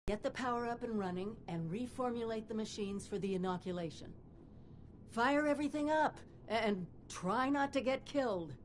Get the power up and running, and reformulate the machines for the inoculation. Fire everything up, and try not to get killed.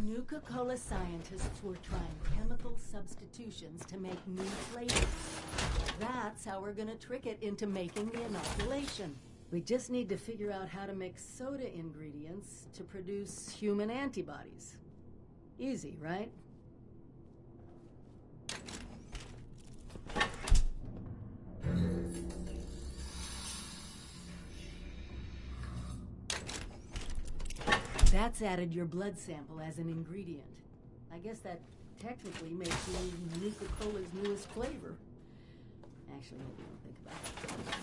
Nuka-Cola scientists were trying chemical substitutions to make new flavors. That's how we're gonna trick it into making the inoculation. We just need to figure out how to mix soda ingredients to produce human antibodies. Easy, right? That's added your blood sample as an ingredient. I guess that technically makes you Nuka-Cola's newest flavor. Actually, maybe don't think about it.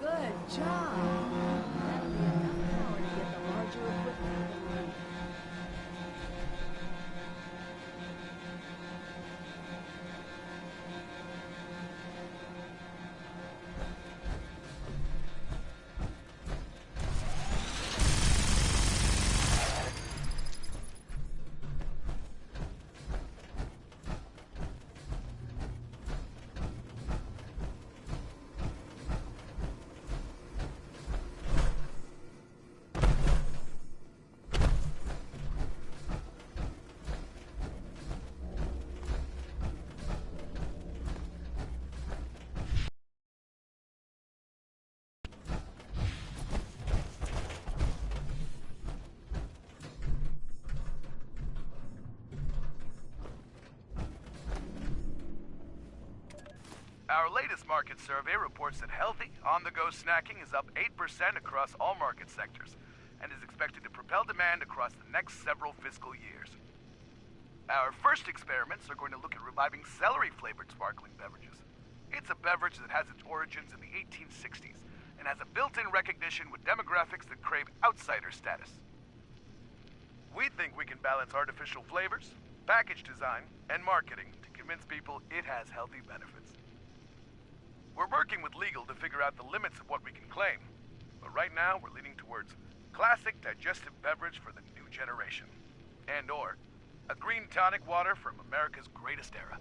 Good job! That'll be enough power to get the larger equipment up and running. Our latest market survey reports that healthy, on-the-go snacking is up 8% across all market sectors and is expected to propel demand across the next several fiscal years. Our first experiments are going to look at reviving celery-flavored sparkling beverages. It's a beverage that has its origins in the 1860s and has a built-in recognition with demographics that crave outsider status. We think we can balance artificial flavors, package design, and marketing to convince people it has healthy benefits. We're working with legal to figure out the limits of what we can claim, but right now we're leaning towards classic digestive beverage for the new generation, and/or a green tonic water from America's greatest era.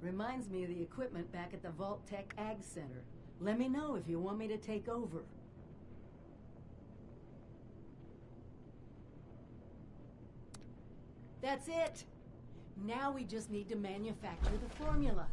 Reminds me of the equipment back at the Vault Tech Ag Center. Let me know if you want me to take over. That's it! Now we just need to manufacture the formula.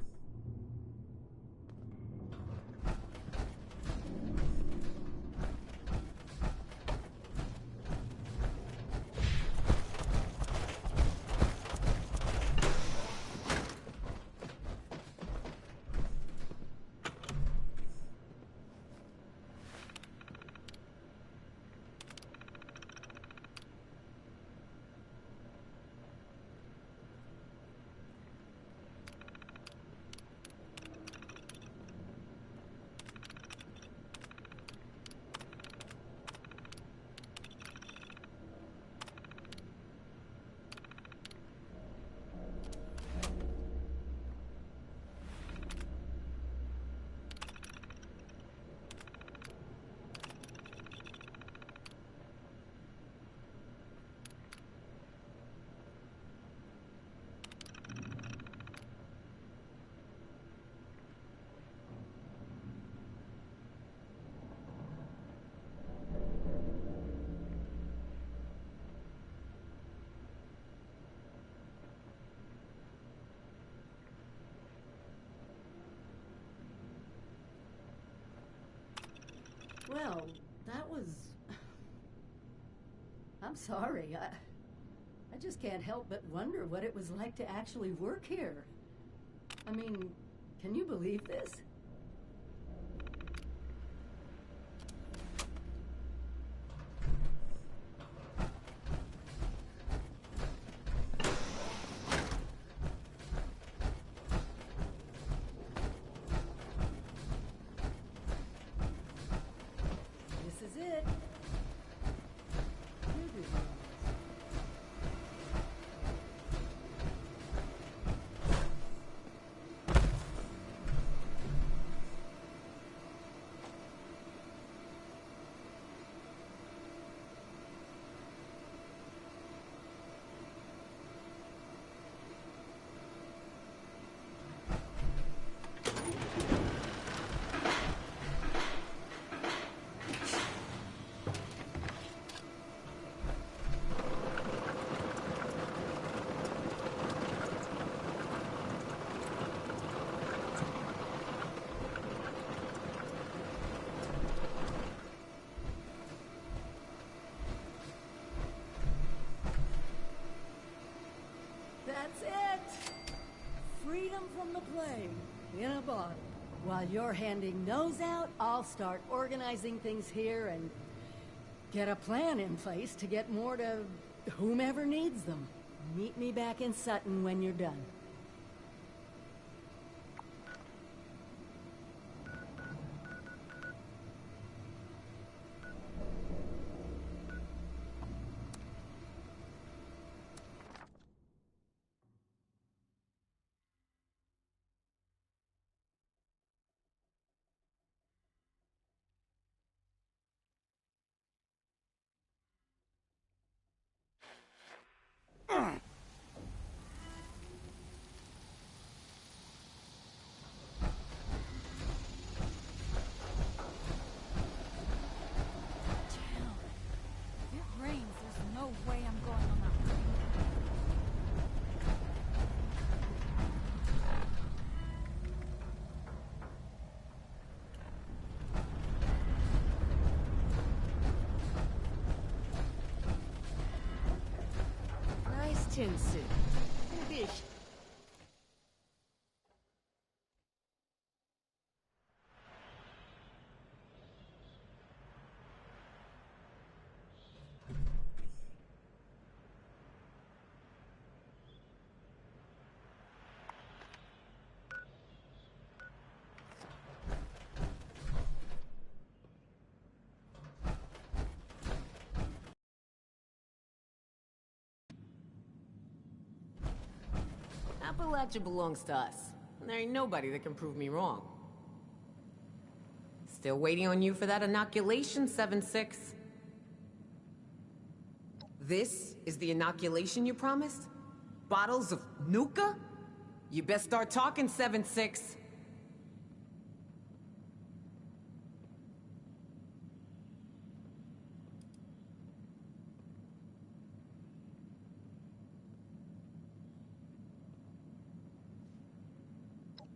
Well, that was... I'm sorry. I just can't help but wonder what it was like to actually work here. I mean, can you believe this? This is it. You do this. That's it! Freedom from the plague in a bottle. While you're handing those out, I'll start organizing things here and get a plan in place to get more to whomever needs them. Meet me back in Sutton when you're done. Tin suit. Dish. Appalachia belongs to us, and there ain't nobody that can prove me wrong. Still waiting on you for that inoculation, 7-6. This is the inoculation you promised? Bottles of Nuka? You best start talking, 7-6.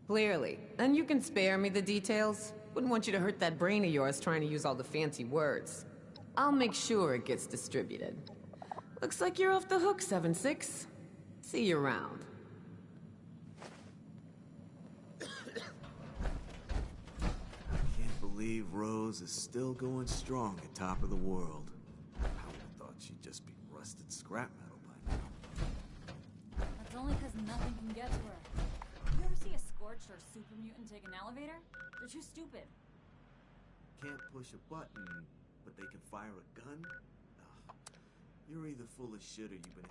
Clearly. And you can spare me the details. Wouldn't want you to hurt that brain of yours trying to use all the fancy words. I'll make sure it gets distributed. Looks like you're off the hook, 7-6. See you around. Can't believe Rose is still going strong at top of the world. I would have thought she'd just be rusted scrap metal by now. That's only because nothing can get to her. You ever see a Scorched or super mutant take an elevator? They're too stupid. Can't push a button, but they can fire a gun? Ugh. You're either full of shit or you've been...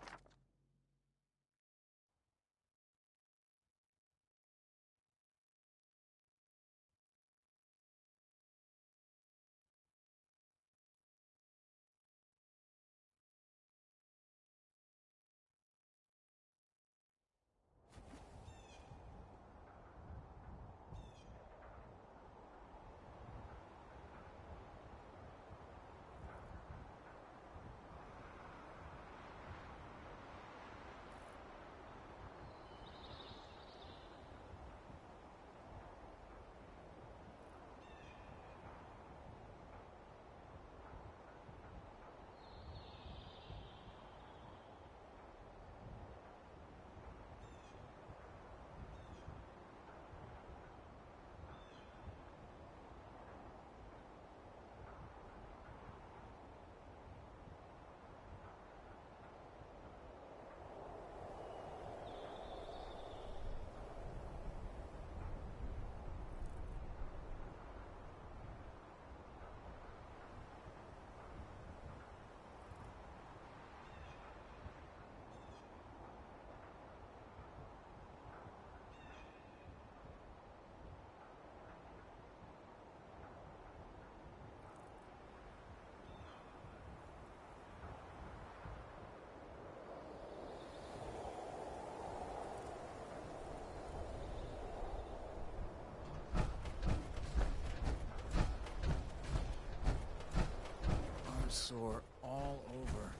Sore all over.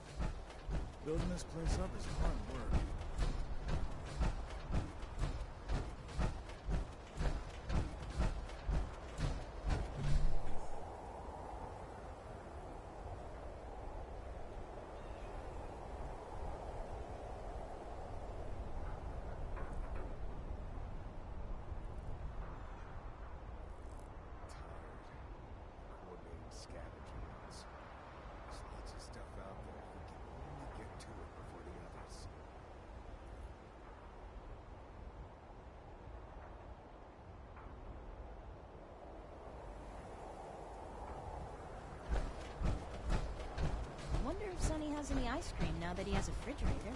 Building this place up is hard work. Coordinating scavenger hunts. There's lots of stuff out there. We can only get to it before the others. I wonder if Sonny has any ice cream now that he has a refrigerator.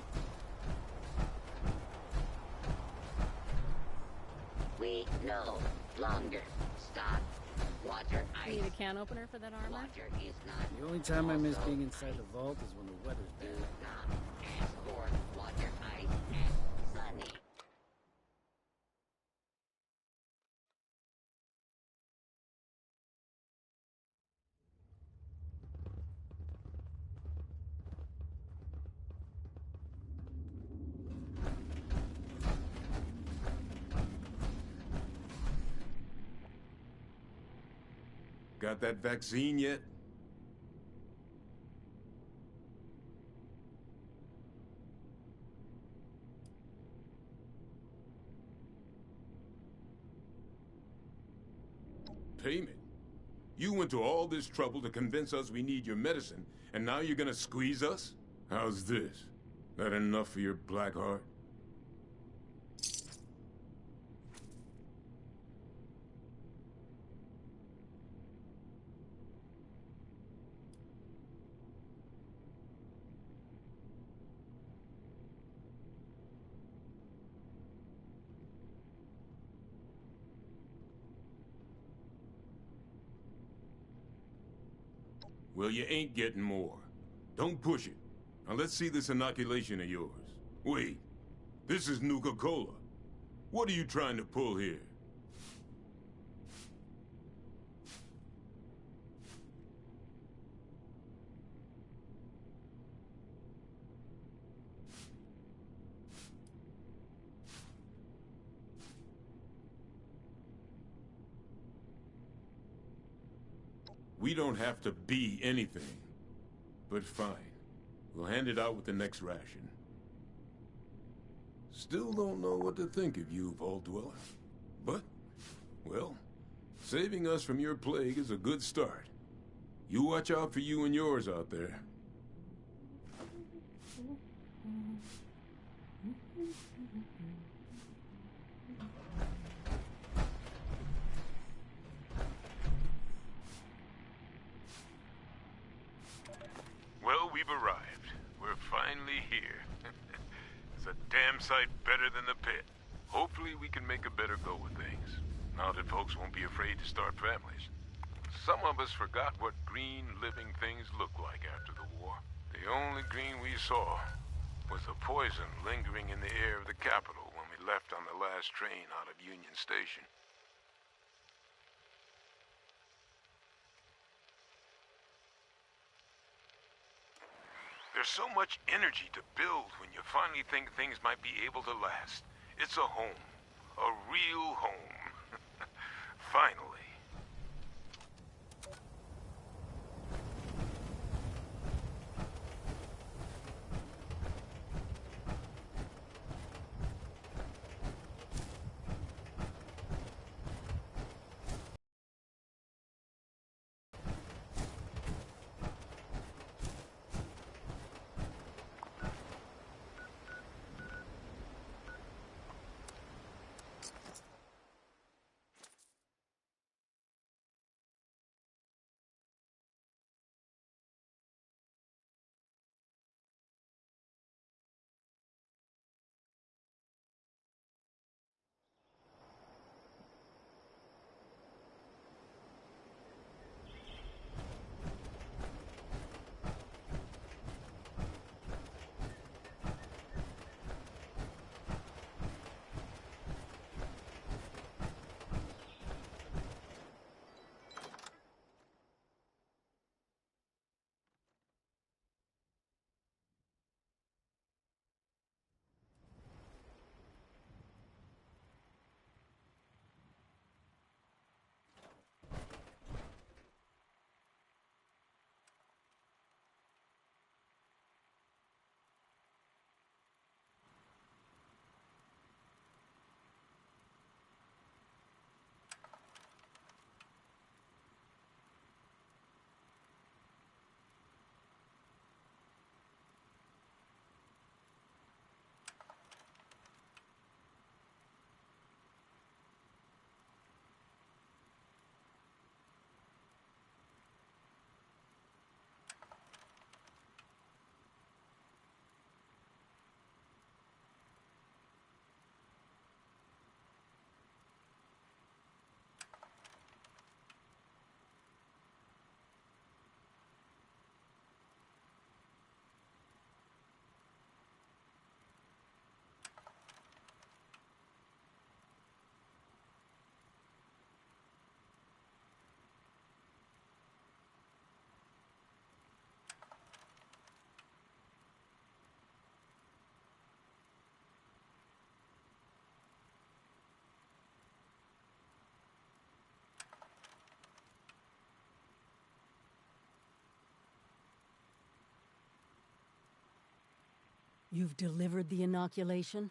We no longer stock water ice. Need a can opener for that armor? Water is not. The only time I miss also being inside ice. the vault is when the weather's Do bad. not ask for water ice and Sunny. Got that vaccine yet? Payment? You went to all this trouble to convince us we need your medicine, and now you're gonna squeeze us? How's this? That enough for your black heart? Well, you ain't getting more. Don't push it. Now let's see this inoculation of yours. Wait, this is Nuka-Cola. What are you trying to pull here? We don't have to be anything. But fine. We'll hand it out with the next ration. Still don't know what to think of you, Vault Dweller. But, well, saving us from your plague is a good start. You watch out for you and yours out there. Well, we've arrived. We're finally here. It's a damn sight better than the pit. Hopefully we can make a better go of things. Now that folks won't be afraid to start families. Some of us forgot what green living things looked like after the war. The only green we saw was the poison lingering in the air of the capital when we left on the last train out of Union Station. There's so much energy to build when you finally think things might be able to last. It's a home. A real home. Finally. You've delivered the inoculation?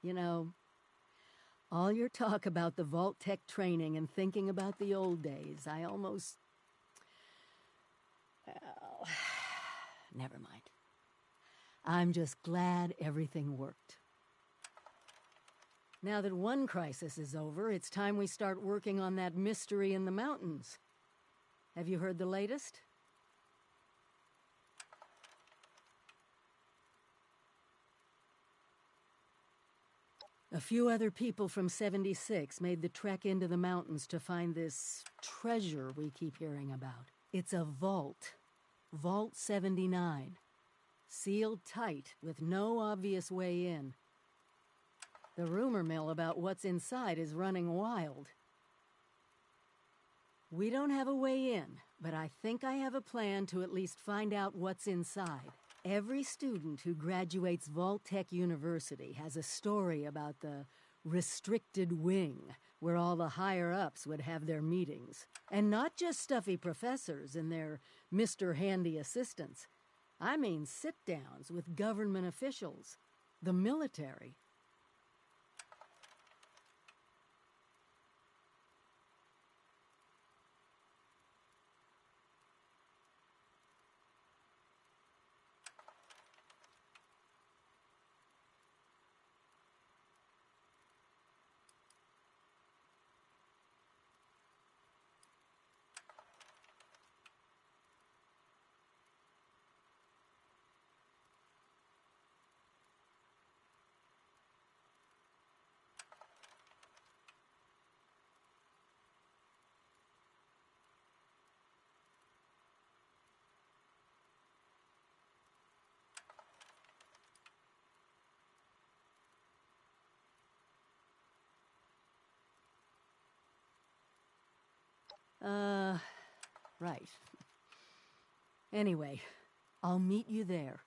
You know, all your talk about the Vault Tech training and thinking about the old days, I almost... Well, never mind. I'm just glad everything worked. Now that one crisis is over, it's time we start working on that mystery in the mountains. Have you heard the latest? A few other people from 76 made the trek into the mountains to find this treasure we keep hearing about. It's a vault. Vault 79. Sealed tight, with no obvious way in. The rumor mill about what's inside is running wild. We don't have a way in, but I think I have a plan to at least find out what's inside. Every student who graduates Vault Tech University has a story about the restricted wing, where all the higher-ups would have their meetings. And not just stuffy professors and their Mr. Handy assistants. I mean sit-downs with government officials, the military. Right. Anyway, I'll meet you there.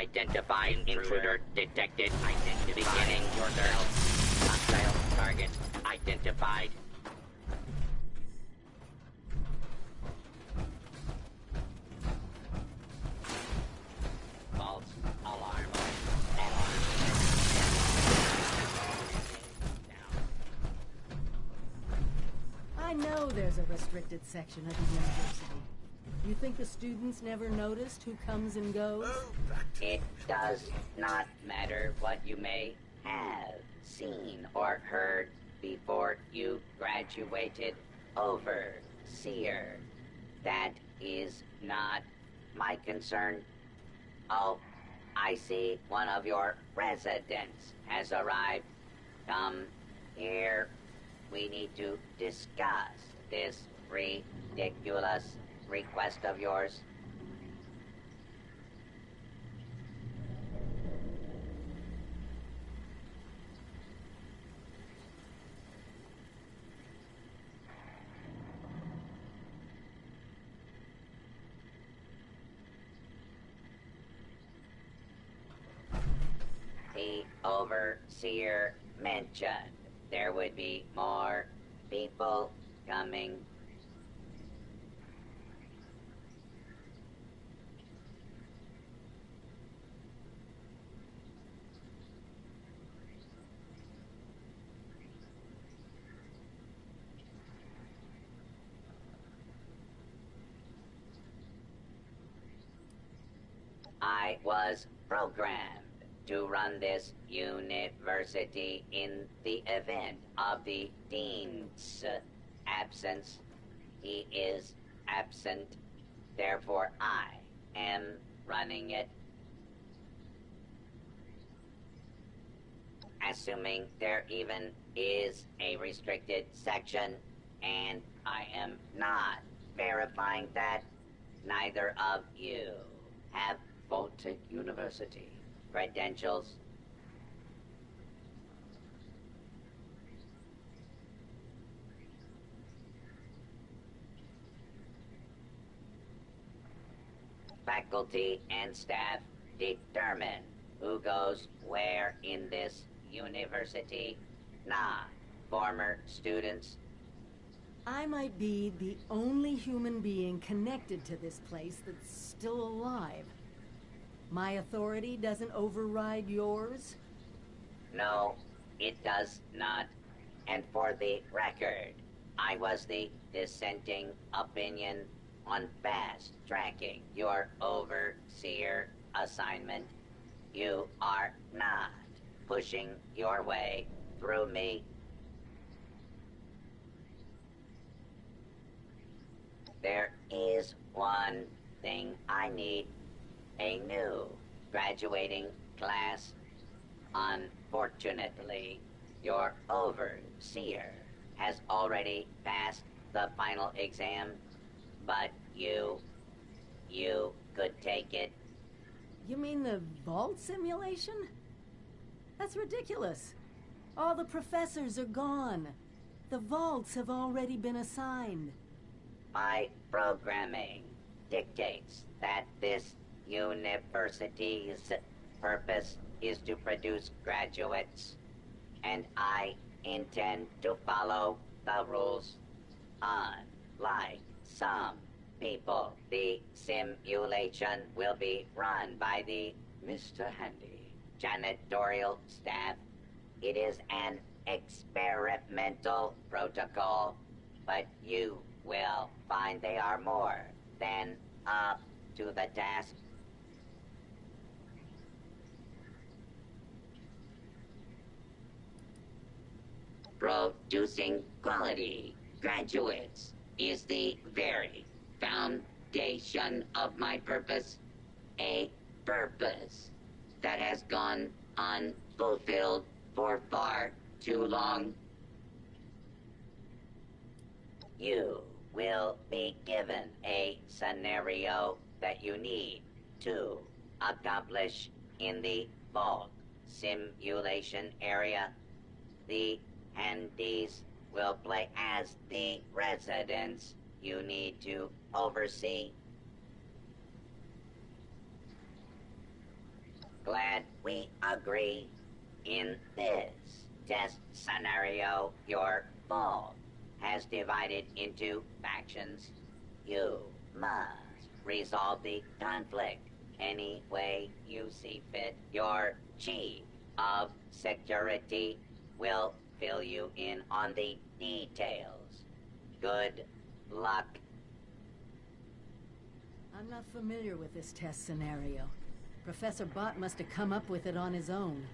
Identified intruder detected. Beginning yourself. Hostile target identified. False alarm. I know there's a restricted section of the university. You think the students never noticed who comes and goes? It does not matter what you may have seen or heard before you graduated, Overseer. That is not my concern. Oh, I see one of your residents has arrived. Come here. We need to discuss this ridiculous request of yours. The Overseer mentioned there would be more people coming. I was programmed to run this university in the event of the Dean's absence. He is absent, therefore I am running it. Assuming there even is a restricted section, and I am not verifying that, neither of you have Vault-Tec University credentials. Faculty and staff determine who goes where in this university, not former students. I might be the only human being connected to this place that's still alive. My authority doesn't override yours? No, it does not. And for the record, I was the dissenting opinion on fast-tracking your Overseer assignment. You are not pushing your way through me. There is one thing I need. A new graduating class. Unfortunately, your Overseer has already passed the final exam, but you could take it. You mean the vault simulation? That's ridiculous. All the professors are gone. The vaults have already been assigned. My programming dictates that this university's purpose is to produce graduates, and I intend to follow the rules. Unlike some people, the simulation will be run by the Mr. Handy janitorial staff. It is an experimental protocol, but you will find they are more than up to the task. Producing quality graduates is the very foundation of my purpose. A purpose that has gone unfulfilled for far too long. You will be given a scenario that you need to accomplish in the vault simulation area. The Handies will play as the residents you need to oversee. glad we agree. In this test scenario, your vault has divided into factions. You must resolve the conflict any way you see fit. Your chief of security will fill you in on the details. Good luck. I'm not familiar with this test scenario. Professor Bott must have come up with it on his own.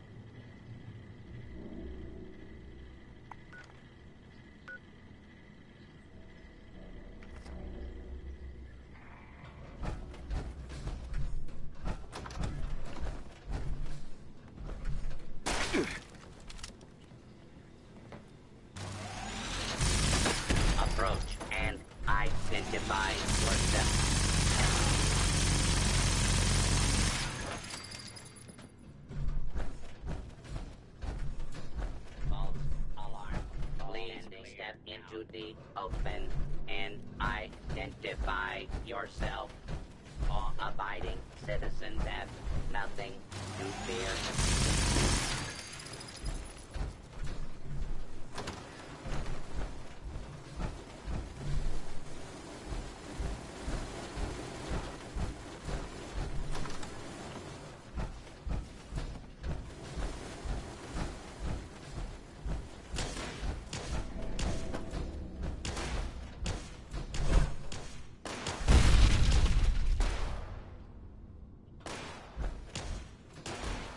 Approach and identify yourself. False alarm. Please step into the open and identify yourself. Law-abiding citizens have nothing to fear.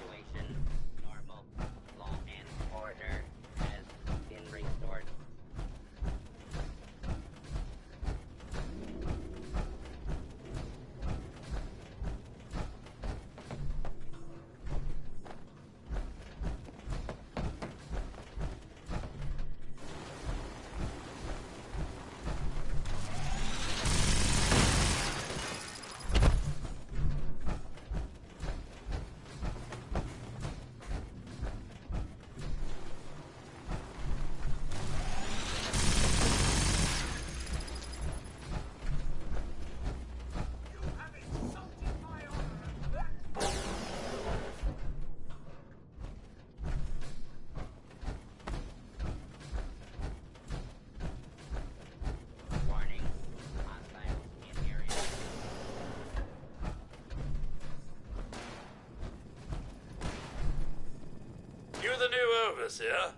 Situation normal. Law and order has been restored. Warning. Hostiles in area. You're the new overseer.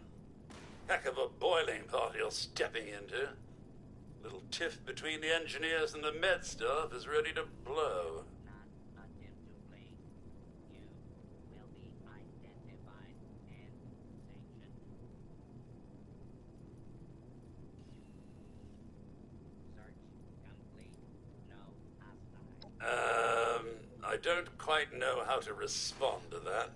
Heck of a boiling pot you're stepping into. Little tiff between the engineers and the med staff is ready to blow. Not attempt to flee. You will be identified and sanctioned. Search complete. No hostile. I don't quite know how to respond to that.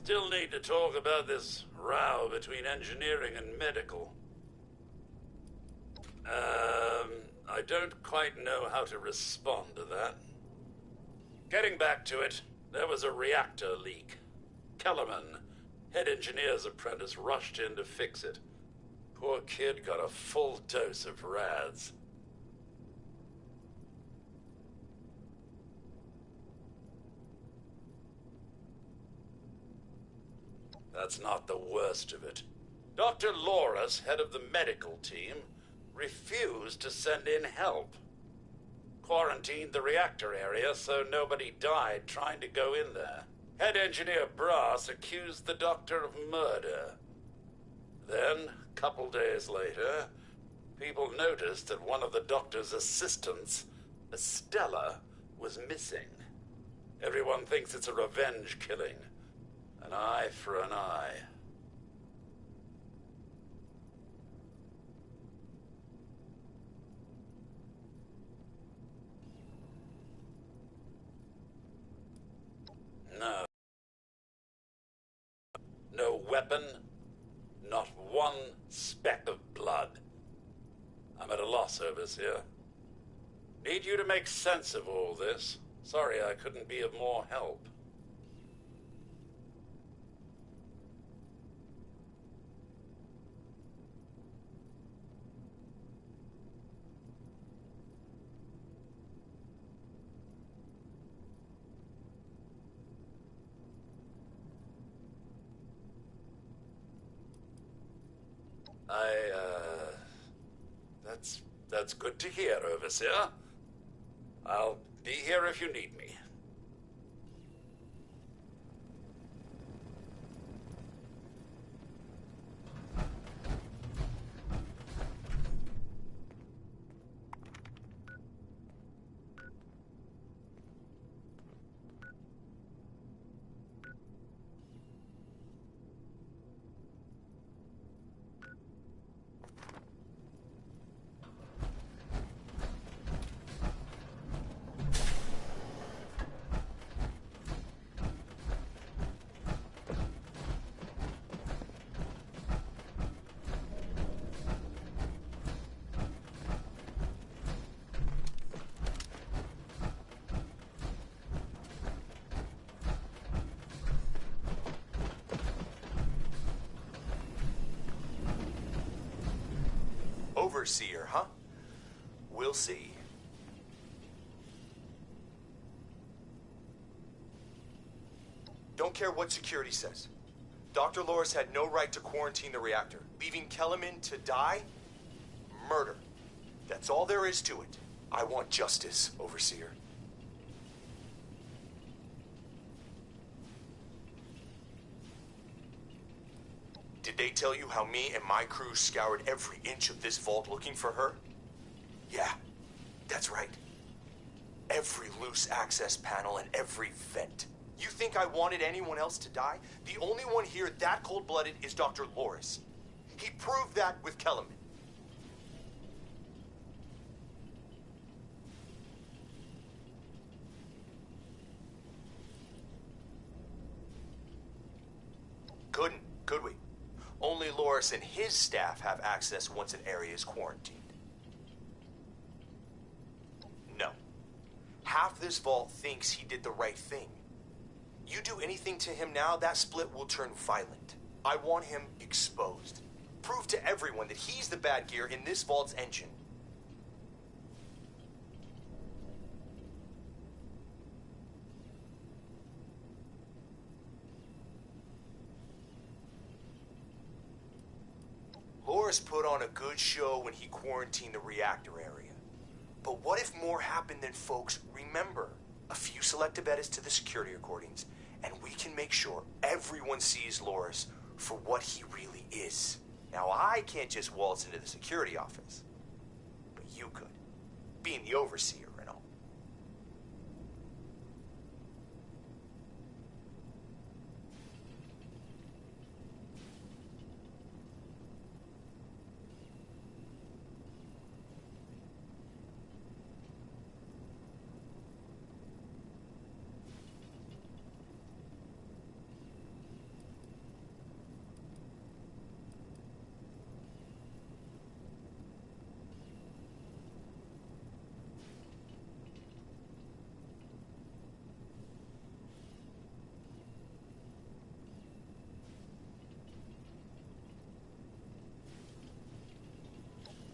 Still need to talk about this row between engineering and medical. I don't quite know how to respond to that. Getting back to it, there was a reactor leak. Kellerman, head engineer's apprentice, rushed in to fix it. Poor kid got a full dose of rads. That's not the worst of it. Dr. Laura's head of the medical team refused to send in help. Quarantined the reactor area so nobody died trying to go in there. Head engineer Brass accused the doctor of murder. Then, a couple days later, people noticed that one of the doctor's assistants, Estella, was missing. Everyone thinks it's a revenge killing. An eye for an eye. weapon, not one speck of blood. I'm at a loss, Overseer. Need you to make sense of all this. Sorry I couldn't be of more help. That's good to hear, Overseer. I'll be here if you need me. Overseer, huh? We'll see. Don't care what security says. Dr. Loris had no right to quarantine the reactor. Leaving Kellerman to die? Murder. That's all there is to it. I want justice, Overseer. Did they tell you how me and my crew scoured every inch of this vault looking for her? Yeah, that's right. Every loose access panel and every vent. You think I wanted anyone else to die? The only one here that cold-blooded is Dr. Loris. He proved that with Kellerman. Couldn't, could we? Only Loris and his staff have access once an area is quarantined. No. Half this vault thinks he did the right thing. You do anything to him now, that split will turn violent. I want him exposed. Prove to everyone that he's the bad gear in this vault's engine. Loris put on a good show when he quarantined the reactor area. But what if more happened than folks remember? A few selective edits to the security recordings, and we can make sure everyone sees Loris for what he really is. Now, I can't just waltz into the security office, but you could, being the overseer and all.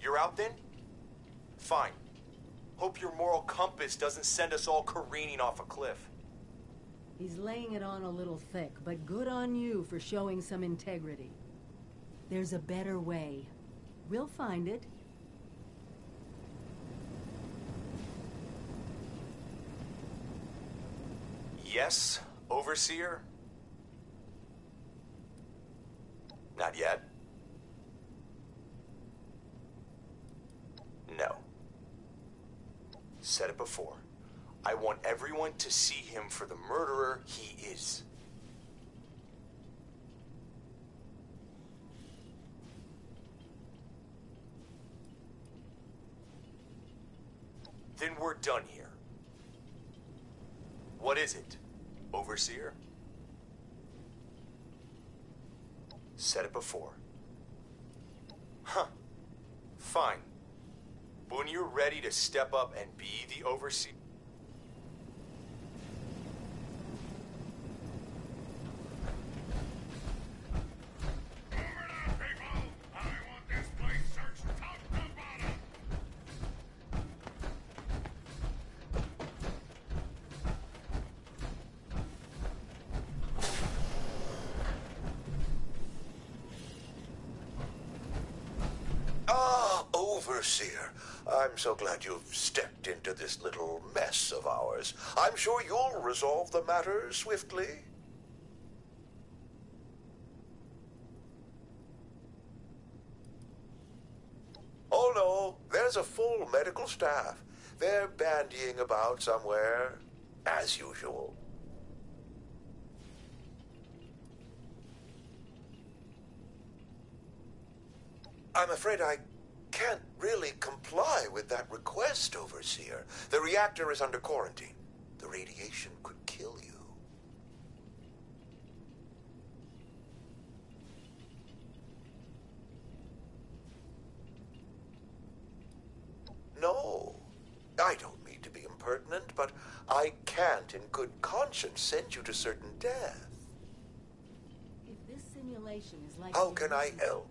You're out then? Fine. Hope your moral compass doesn't send us all careening off a cliff. He's laying it on a little thick, but good on you for showing some integrity. There's a better way. We'll find it. Yes, Overseer? Not yet. No. Said it before. I want everyone to see him for the murderer he is. Then we're done here. What is it, Overseer? Said it before. Huh. Fine. But when you're ready to step up and be the overseer... Overseer, I'm so glad you've stepped into this little mess of ours. I'm sure you'll resolve the matter swiftly. Oh no, there's a full medical staff. They're bandying about somewhere, as usual. I'm afraid I can't really comply with that request, Overseer. The reactor is under quarantine. The radiation could kill you. No, I don't mean to be impertinent, but I can't in good conscience send you to certain death. If this simulation is like... How can I help?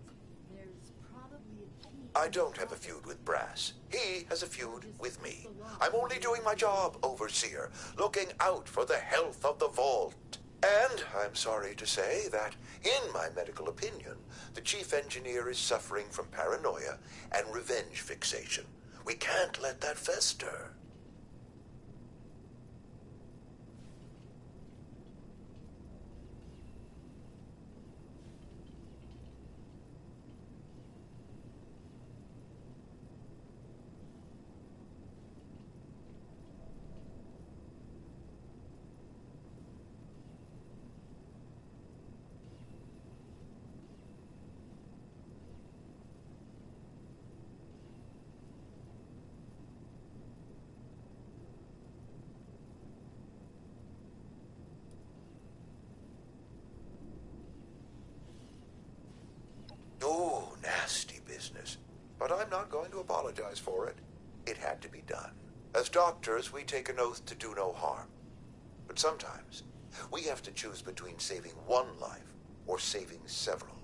There's probably a key... I don't have a feud with Brass. He has a feud with me. I'm only doing my job, Overseer, looking out for the health of the vault. And I'm sorry to say that, in my medical opinion, the chief engineer is suffering from paranoia and revenge fixation. We can't let that fester. Oh, nasty business. But I'm not going to apologize for it. It had to be done. As doctors, we take an oath to do no harm. But sometimes, we have to choose between saving one life or saving several.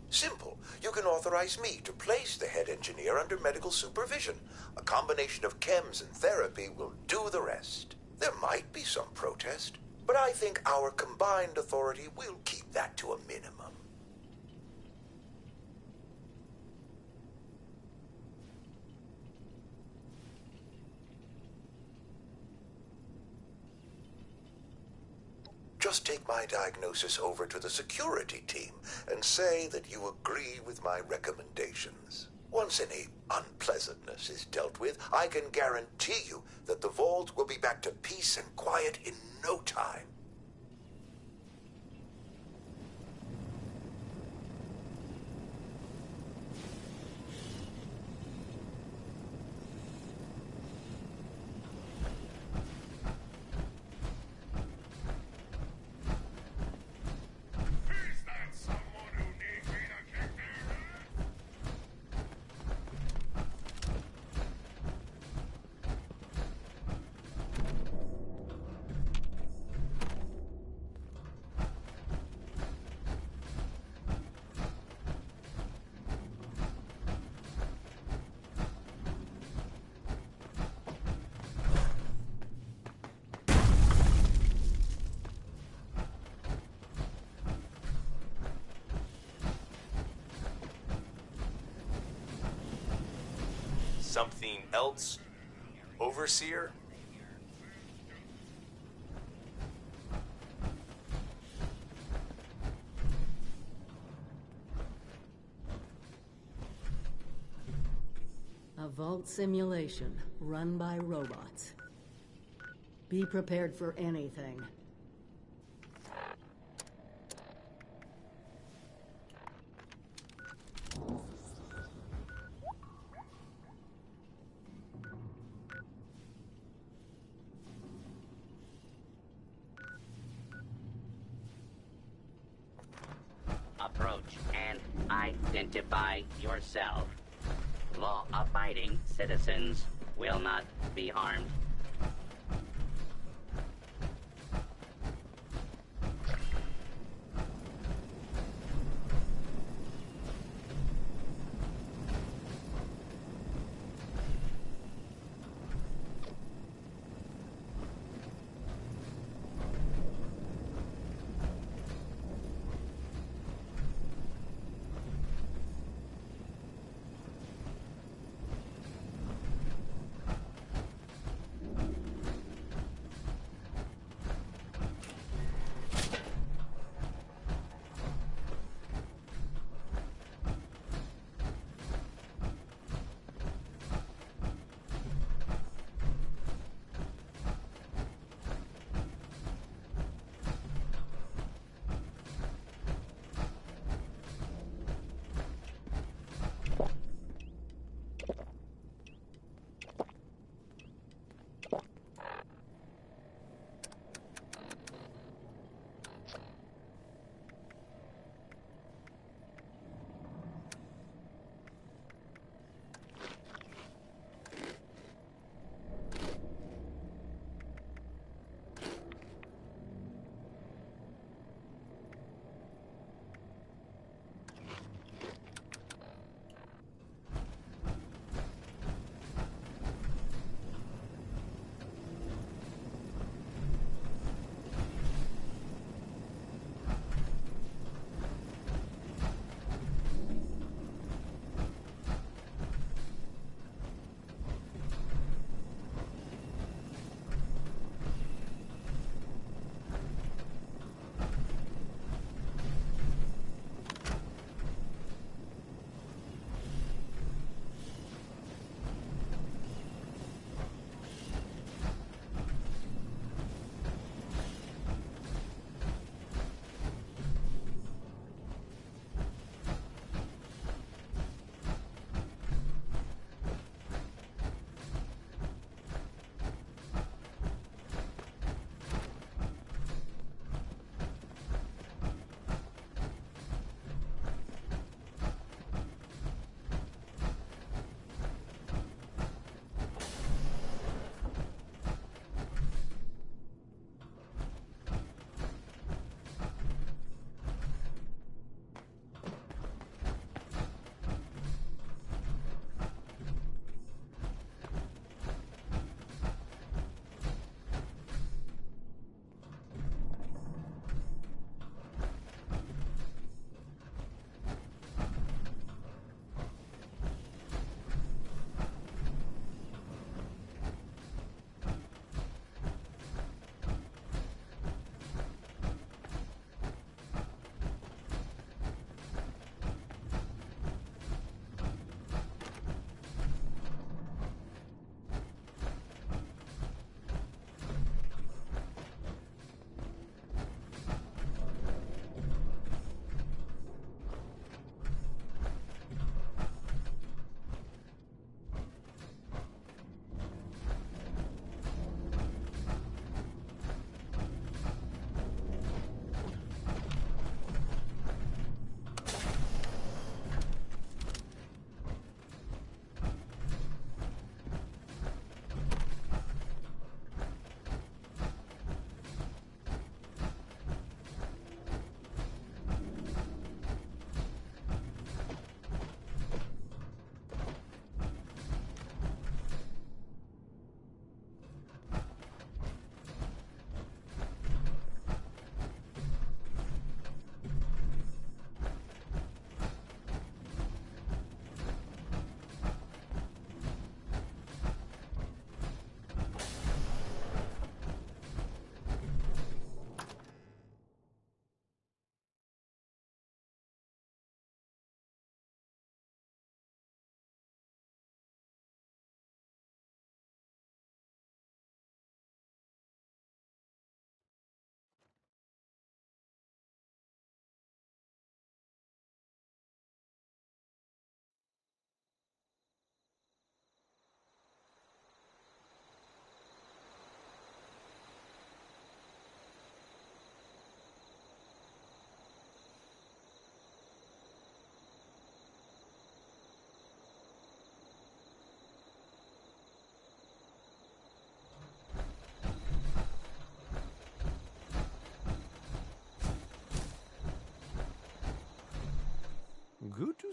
Simple. You can authorize me to place the head engineer under medical supervision. A combination of chems and therapy will do the rest. There might be some protest, but I think our combined authority will keep that to a minimum. Just take my diagnosis over to the security team and say that you agree with my recommendations. Once any unpleasantness is dealt with, I can guarantee you that the vault will be back to peace and quiet in no time. Something else, Overseer? A vault simulation run by robots. Be prepared for anything. identify yourself. Law-abiding citizens will not be harmed.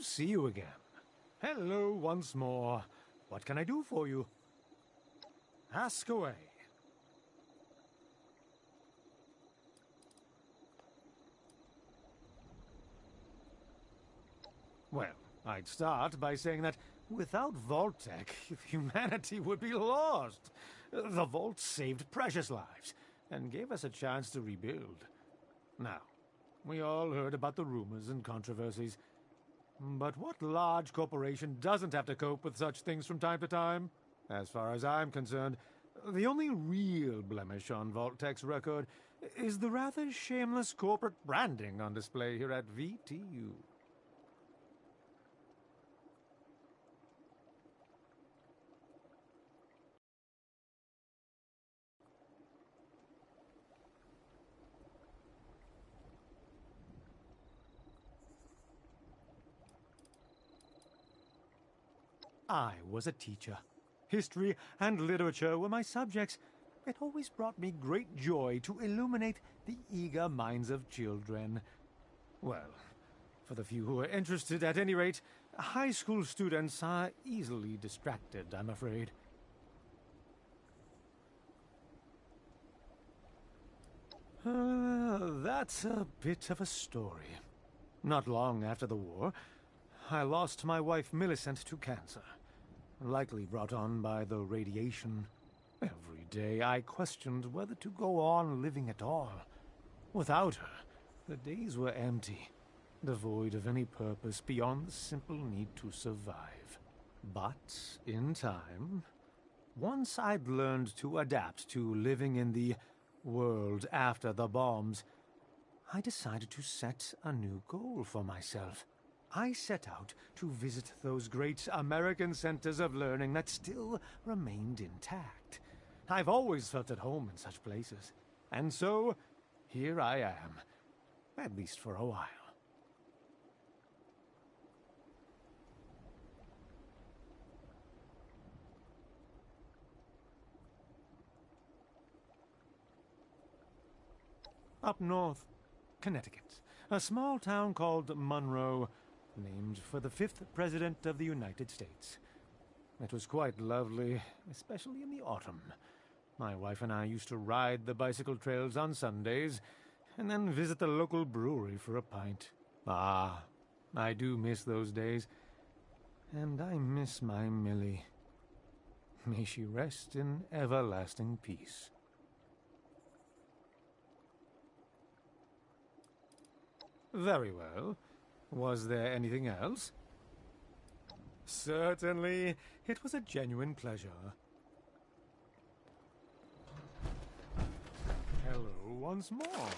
to see you again. Hello once more. What can I do for you? Ask away. Well, I'd start by saying that without Vault-Tech, humanity would be lost. The Vault saved precious lives and gave us a chance to rebuild. Now, we all heard about the rumors and controversies. But what large corporation doesn't have to cope with such things from time to time? As far as I'm concerned, the only real blemish on Vault-Tech's record is the rather shameless corporate branding on display here at VTU. I was a teacher. History and literature were my subjects. It always brought me great joy to illuminate the eager minds of children. Well, for the few who are interested, at any rate, high school students are easily distracted, I'm afraid. That's a bit of a story. Not long after the war, I lost my wife Millicent to cancer, likely brought on by the radiation. Every day I questioned whether to go on living at all. Without her, the days were empty, devoid of any purpose beyond the simple need to survive. But in time, once I'd learned to adapt to living in the world after the bombs, I decided to set a new goal for myself. I set out to visit those great American centers of learning that still remained intact. I've always felt at home in such places. And so, here I am. At least for a while. Up north, Connecticut. A small town called Monroe, named for the 5th President of the United States. It was quite lovely, especially in the autumn. My wife and I used to ride the bicycle trails on Sundays, and then visit the local brewery for a pint. Ah, I do miss those days. And I miss my Millie. May she rest in everlasting peace. Very well. Was there anything else? Certainly. It was a genuine pleasure. Hello once more.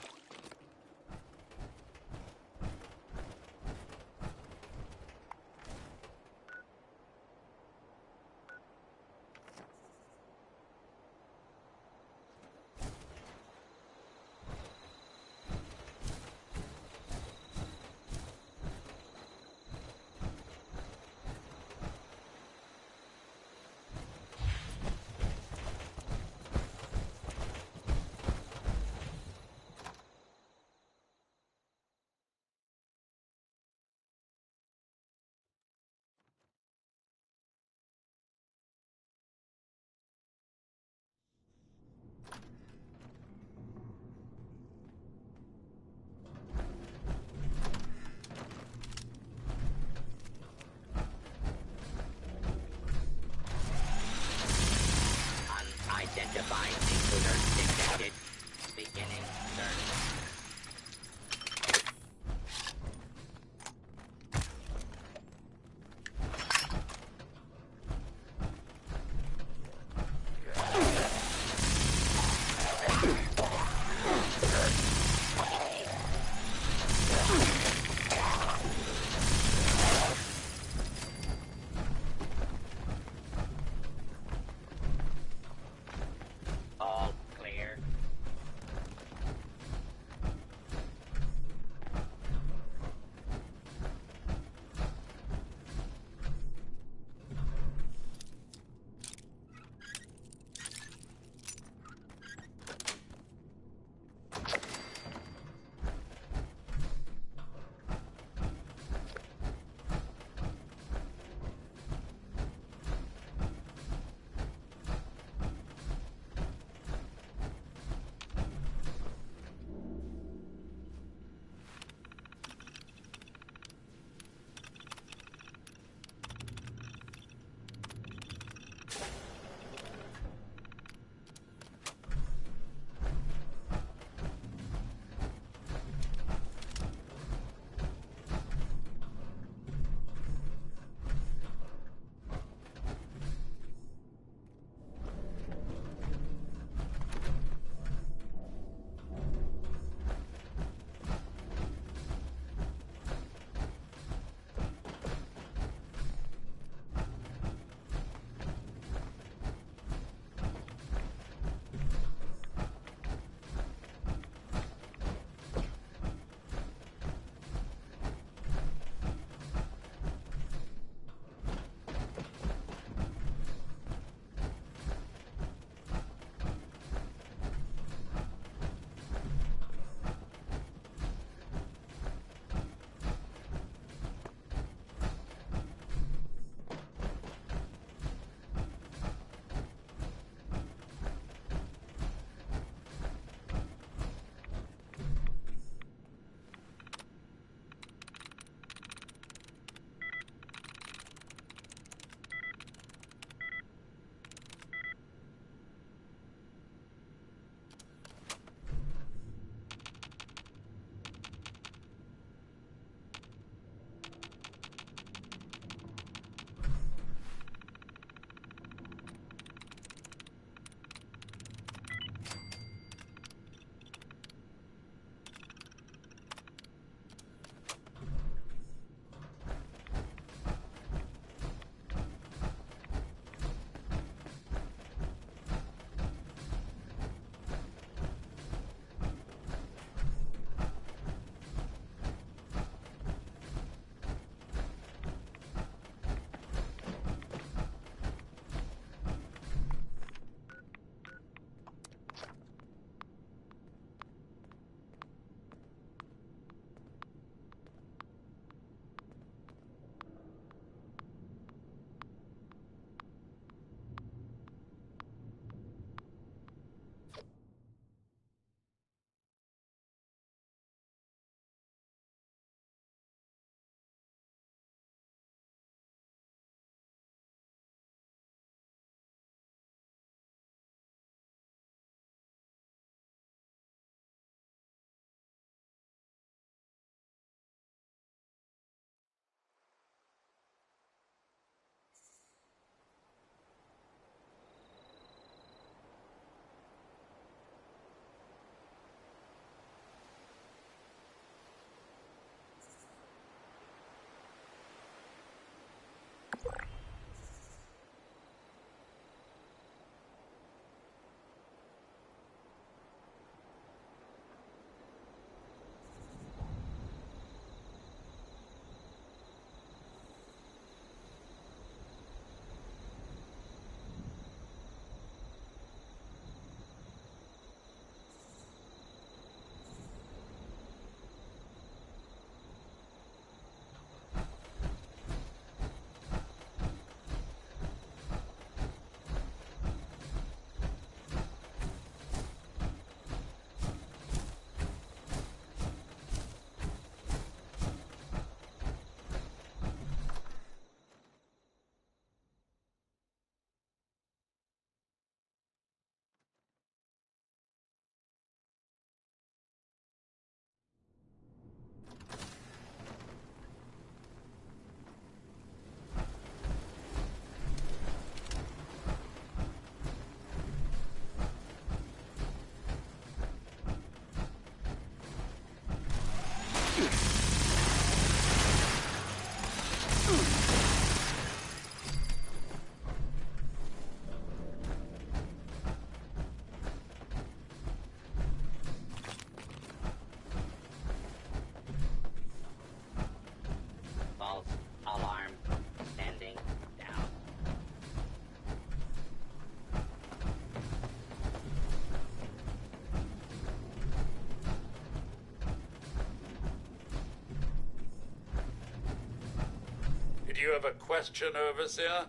you have a question, Overseer?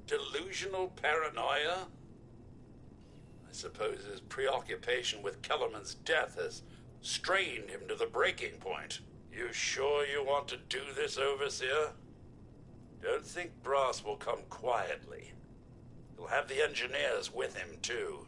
Delusional paranoia? I suppose his preoccupation with Kellerman's death has strained him to the breaking point. You sure you want to do this, Overseer? Don't think Brass will come quietly. He'll have the engineers with him, too.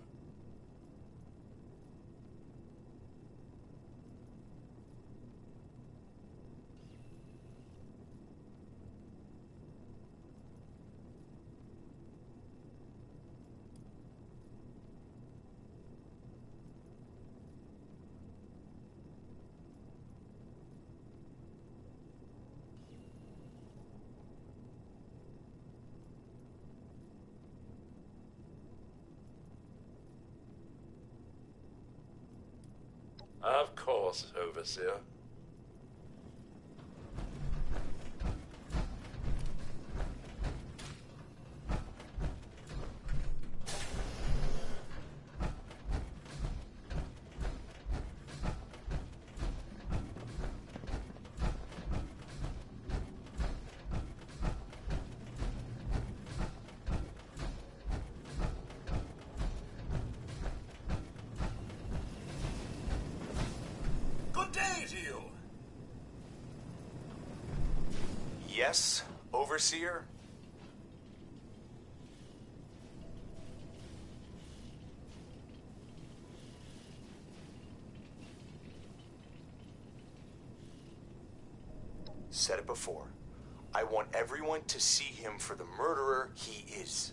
Of course, Overseer. Good day to you. Yes, Overseer? Said it before. I want everyone to see him for the murderer he is.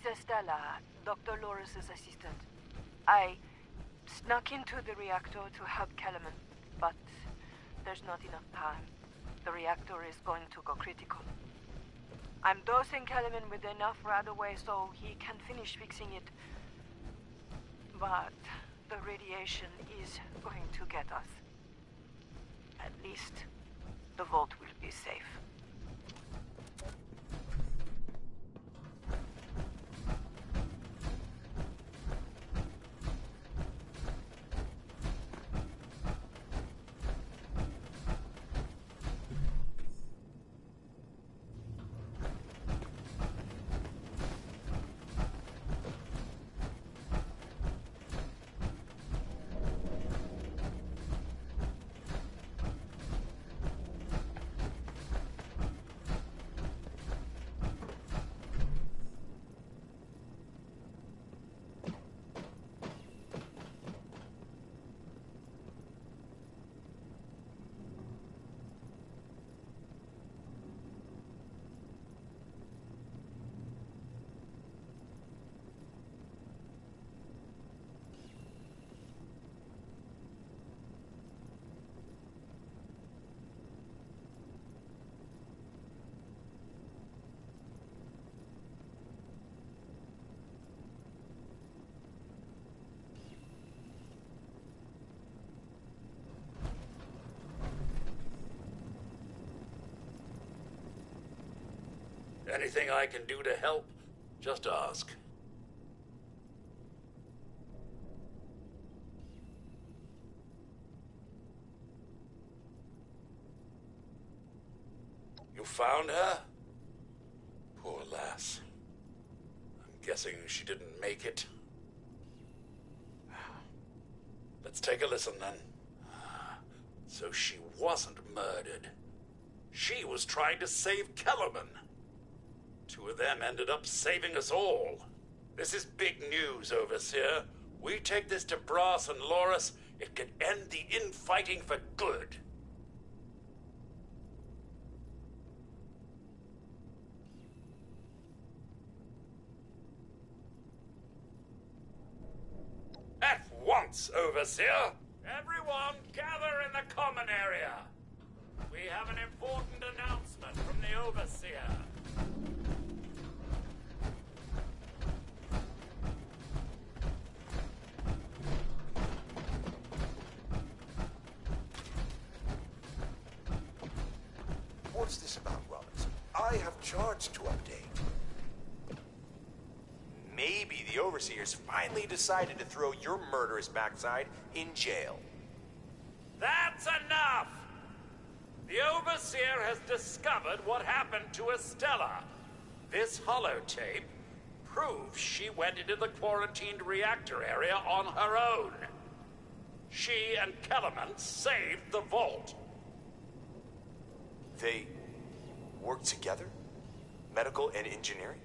Estella, Dr. Loris' assistant. I snuck into the reactor to help Kellerman, but there's not enough time. The reactor is going to go critical. I'm dosing Kellerman with enough right away so he can finish fixing it. But the radiation is going to get us. At least the vault will be safe. Anything I can do to help, just ask. You found her? Poor lass. I'm guessing she didn't make it. Let's take a listen then. So she wasn't murdered. She was trying to save Kellerman. Two of them ended up saving us all. This is big news, Overseer. We take this to Brass and Loris, it could end the infighting for good. At once, Overseer! Everyone, gather in the common area. We have an important announcement from the Overseer. What's this about, Robinson? I have charts to update. Maybe the Overseers finally decided to throw your murderous backside in jail. That's enough! The Overseer has discovered what happened to Estella. This holotape proves she went into the quarantined reactor area on her own. She and Kellerman saved the vault. They work together? Medical and engineering?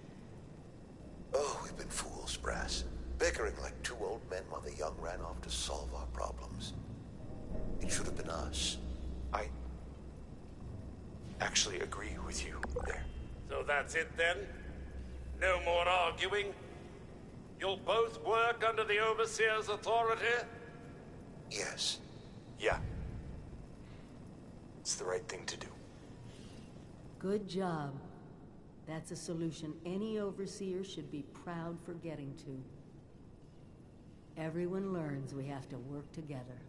Oh, we've been fools, Brass. Bickering like two old men while the young ran off to solve our problems. It should have been us. I actually agree with you there. So that's it then? No more arguing? You'll both work under the Overseer's authority? Yes. Yeah. It's the right thing to do. Good job. That's a solution any Overseer should be proud for getting to. Everyone learns we have to work together.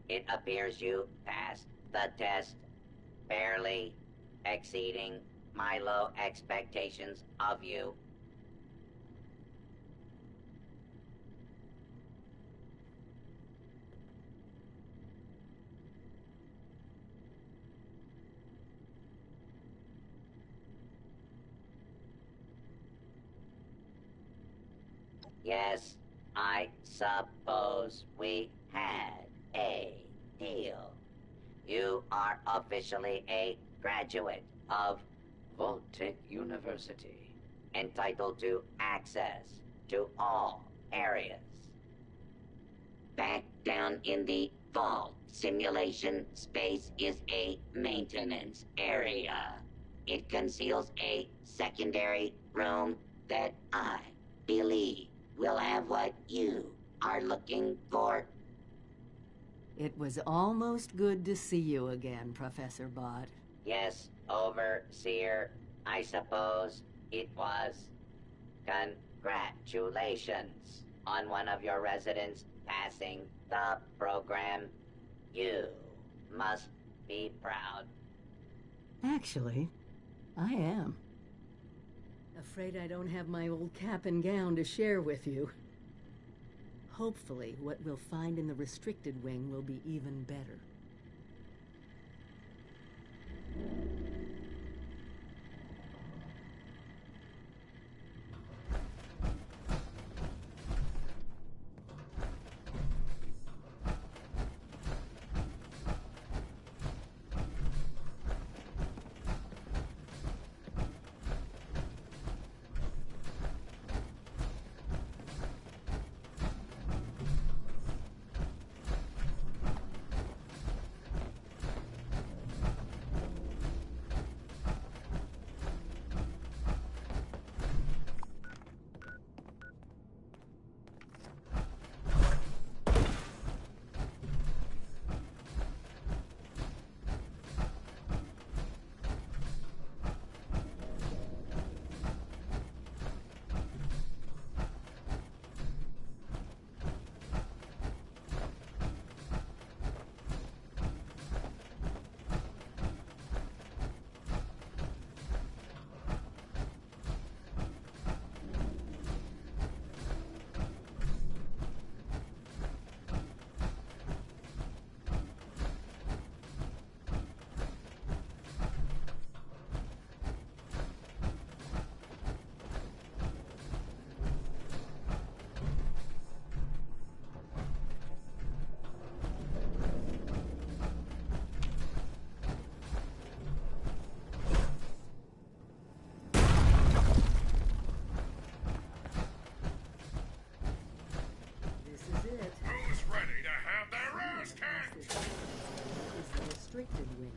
It appears you passed the test, barely exceeding my low expectations of you. Yes, I suppose we had a deal. You are officially a graduate of Voltech University, entitled to access to all areas. Back down in the vault, simulation space is a maintenance area. It conceals a secondary room that I believe will have what you are looking for. It was almost good to see you again, Professor Bott. Yes, Overseer, I suppose it was. Congratulations on one of your residents passing the program. You must be proud. Actually, I am. Afraid I don't have my old cap and gown to share with you. Hopefully, what we'll find in the restricted wing will be even better. Restricted wing.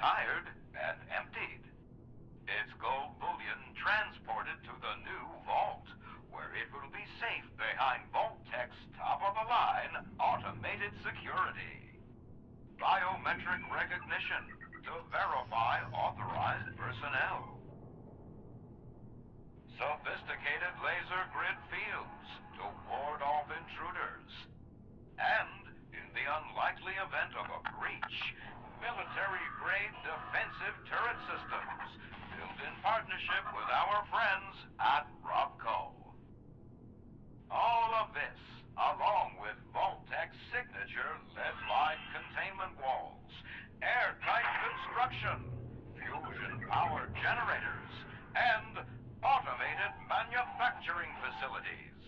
retired and emptied. Its gold bullion transported to the new vault, where it will be safe behind Vault-Tech's top-of-the-line automated security. Biometric recognition to verify authorized personnel. Sophisticated laser grid fields to ward off intruders. And, in the unlikely event of a breach, military-grade defensive turret systems built in partnership with our friends at Robco. All of this, along with Vault-Tech's signature lead-lined containment walls, airtight construction, fusion-powered generators, and automated manufacturing facilities.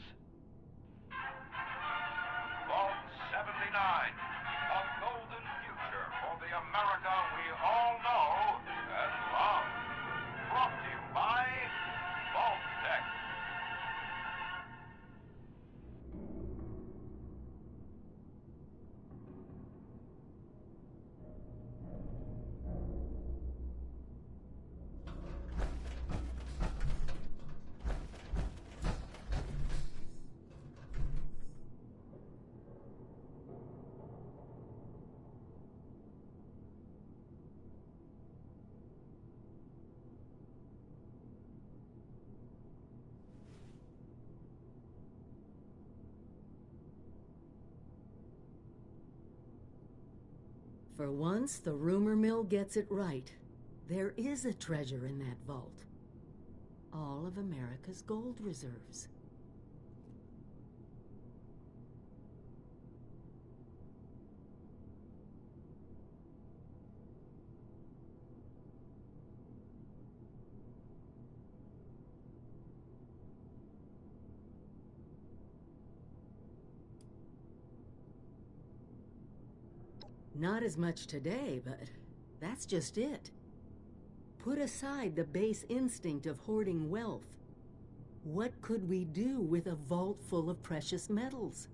Vault 79, a golden future for the America we all know and love. Brought to you by Vault-Tech. For once, the rumor mill gets it right. There is a treasure in that vault. All of America's gold reserves. Not as much today, but that's just it. Put aside the base instinct of hoarding wealth. What could we do with a vault full of precious metals?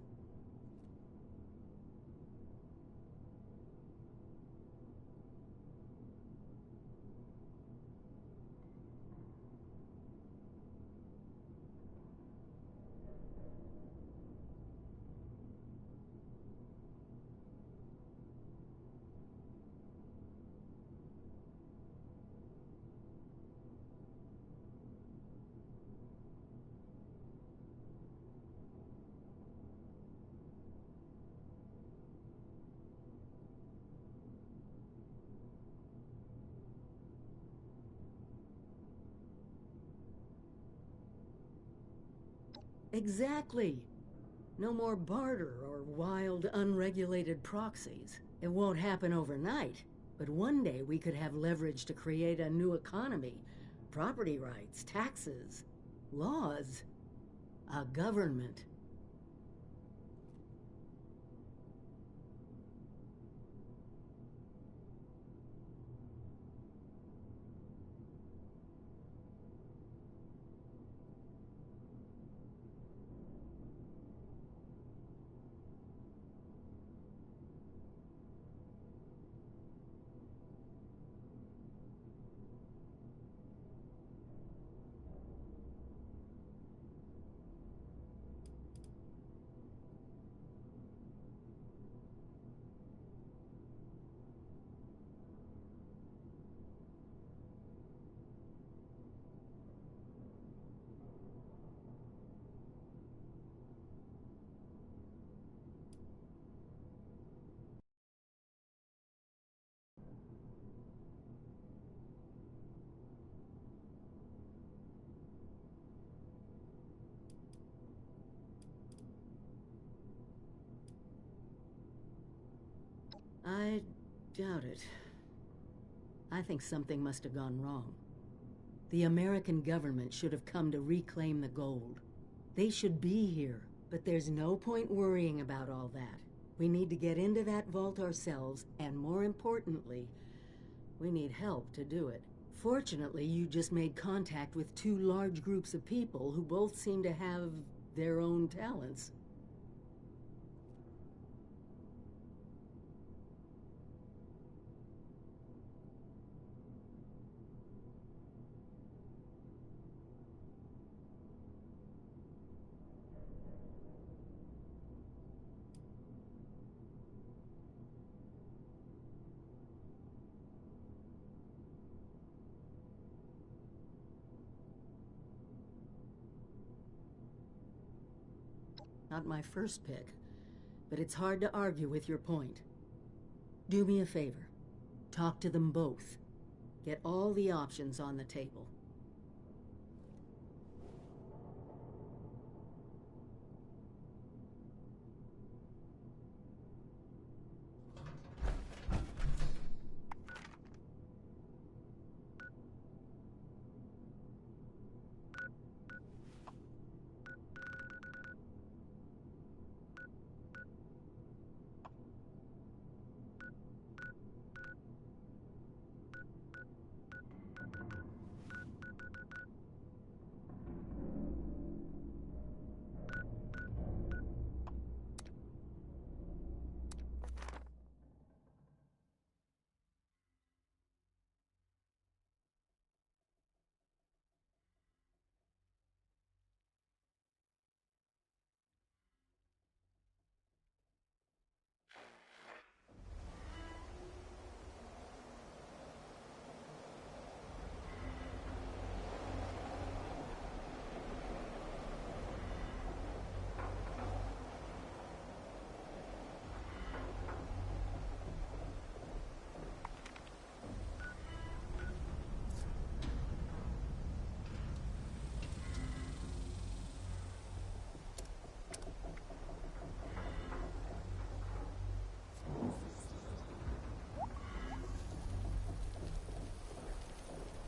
Exactly. No more barter or wild, unregulated proxies. It won't happen overnight, but one day we could have leverage to create a new economy. Property rights, taxes, laws, a government. I doubt it. I think something must have gone wrong. The American government should have come to reclaim the gold. They should be here, but there's no point worrying about all that. We need to get into that vault ourselves, and more importantly, we need help to do it. Fortunately, you just made contact with two large groups of people who both seem to have their own talents. not my first pick, but it's hard to argue with your point. Do me a favor. Talk to them both. Get all the options on the table.